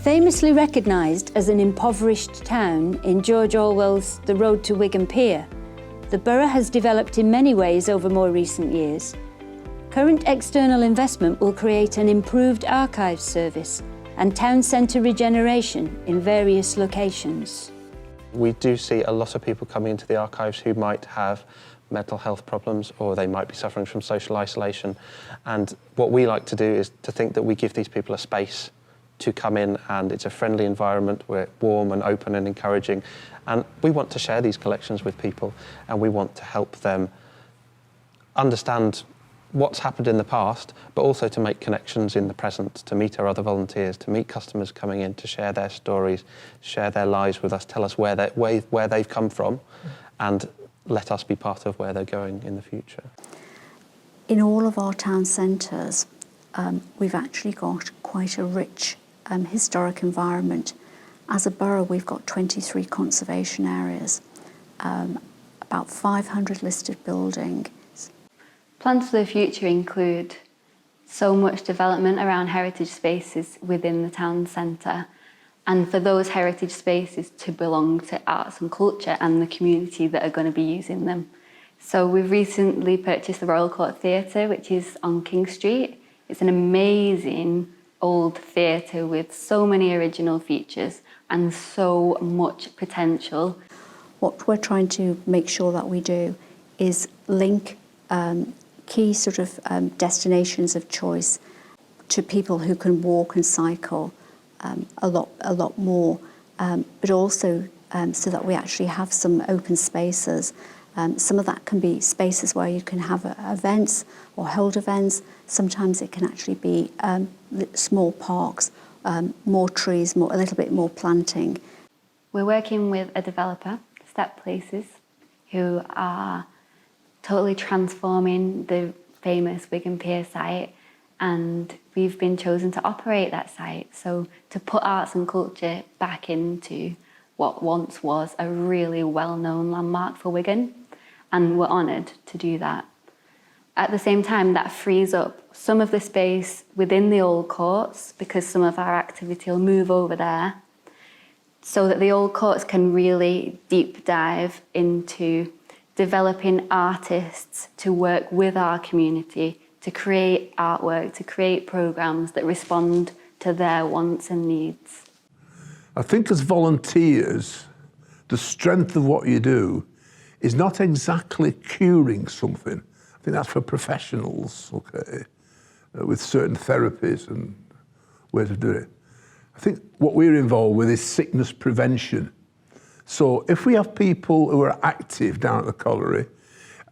Famously recognised as an impoverished town in George Orwell's The Road to Wigan Pier, the borough has developed in many ways over more recent years. Current external investment will create an improved archives service and town centre regeneration in various locations. We do see a lot of people coming into the archives who might have mental health problems, or they might be suffering from social isolation. And what we like to do is to think that we give these people a space to come in, and it's a friendly environment. We're warm and open and encouraging, and we want to share these collections with people, and we want to help them understand what's happened in the past, but also to make connections in the present, to meet our other volunteers, to meet customers coming in, to share their stories, share their lives with us, tell us where they've come from, and let us be part of where they're going in the future. In all of our town centres, we've actually got quite a rich historic environment. As a borough, we've got 23 conservation areas, about 500 listed buildings. Plans for the future include so much development around heritage spaces within the town centre, and for those heritage spaces to belong to arts and culture and the community that are going to be using them. So we've recently purchased the Royal Court Theatre, which is on King Street. It's an amazing old theatre with so many original features and so much potential. What we're trying to make sure that we do is link key sort of destinations of choice to people who can walk and cycle a lot more, but also so that we actually have some open spaces. Some of that can be spaces where you can have events or hold events. Sometimes it can actually be small parks, more trees, a little bit more planting. We're working with a developer, Step Places, who are totally transforming the famous Wigan Pier site, and we've been chosen to operate that site. So to put arts and culture back into what once was a really well-known landmark for Wigan, and we're honoured to do that. At the same time, that frees up some of the space within the old courts, because some of our activity will move over there, so that the old courts can really deep dive into developing artists to work with our community, to create artwork, to create programmes that respond to their wants and needs. I think as volunteers, the strength of what you do is not exactly curing something. I think that's for professionals, okay, with certain therapies and ways of doing it. I think what we're involved with is sickness prevention. So if we have people who are active down at the colliery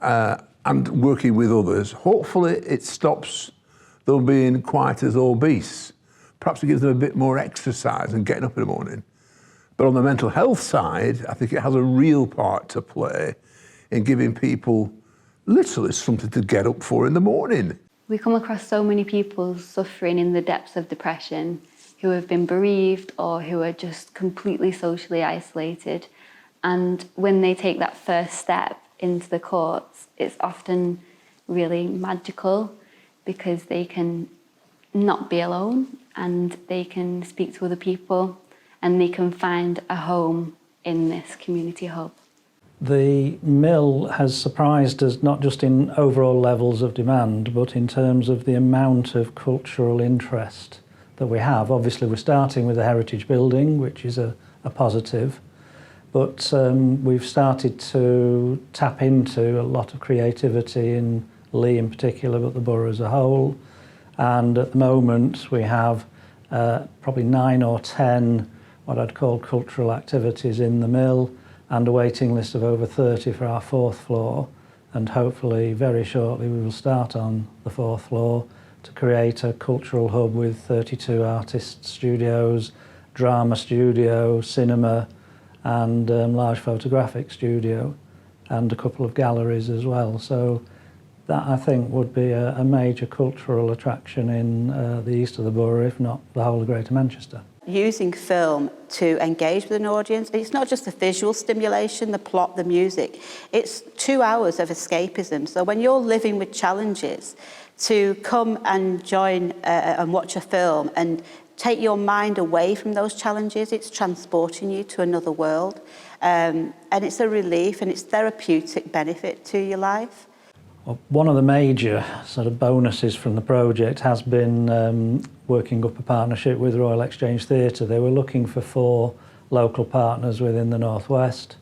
and working with others, hopefully it stops them being quite as obese. Perhaps it gives them a bit more exercise and getting up in the morning. But on the mental health side, I think it has a real part to play in giving people literally something to get up for in the morning. We come across so many people suffering in the depths of depression, who have been bereaved or who are just completely socially isolated. And when they take that first step into the courts, it's often really magical, because they can not be alone and they can speak to other people and they can find a home in this community hub. The mill has surprised us not just in overall levels of demand, but in terms of the amount of cultural interest that we have. Obviously, we're starting with a heritage building, which is a positive, but we've started to tap into a lot of creativity in Leigh in particular, but the borough as a whole. And at the moment, we have probably 9 or 10 what I'd call cultural activities in the mill, and a waiting list of over 30 for our 4th floor. And hopefully, very shortly, we will start on the 4th floor to create a cultural hub with 32 artist studios, drama studio, cinema, and large photographic studio, and a couple of galleries as well. So that, I think, would be a major cultural attraction in the east of the borough, if not the whole of Greater Manchester. Using film to engage with an audience, it's not just the visual stimulation, the plot, the music, it's 2 hours of escapism. So when you're living with challenges, to come and join and watch a film and take your mind away from those challenges. It's transporting you to another world. And it's a relief and it's therapeutic benefit to your life. One of the major sort of bonuses from the project has been working up a partnership with Royal Exchange Theatre. They were looking for 4 local partners within the Northwest.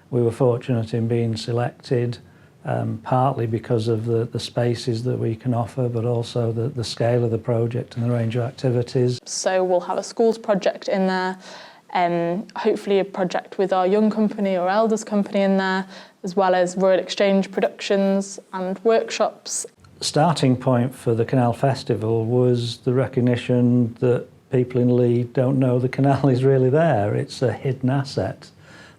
We were fortunate in being selected, partly because of the spaces that we can offer, but also the scale of the project and the range of activities. So we'll have a schools project in there, hopefully a project with our young company or elders company in there, as well as Royal Exchange productions and workshops. The starting point for the Canal Festival was the recognition that people in Leigh don't know the canal is really there. It's a hidden asset.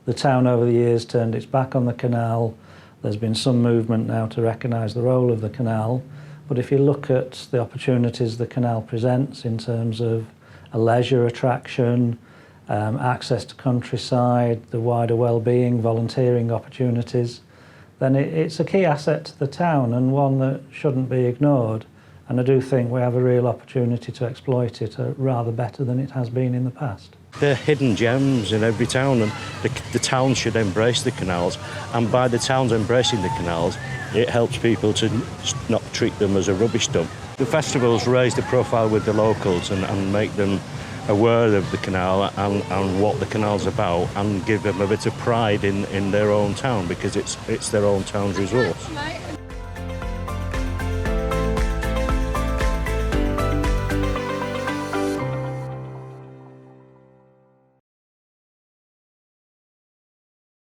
The town over the years turned its back on the canal. There's been some movement now to recognise the role of the canal, but if you look at the opportunities the canal presents in terms of a leisure attraction, access to countryside, the wider well-being, volunteering opportunities, then it's a key asset to the town and one that shouldn't be ignored. And I do think we have a real opportunity to exploit it rather better than it has been in the past. They're hidden gems in every town, and the town should embrace the canals. And by the towns embracing the canals, it helps people to not treat them as a rubbish dump. The festivals raise the profile with the locals and make them aware of the canal and what the canal's about, and give them a bit of pride in their own town, because it's their own town's resource.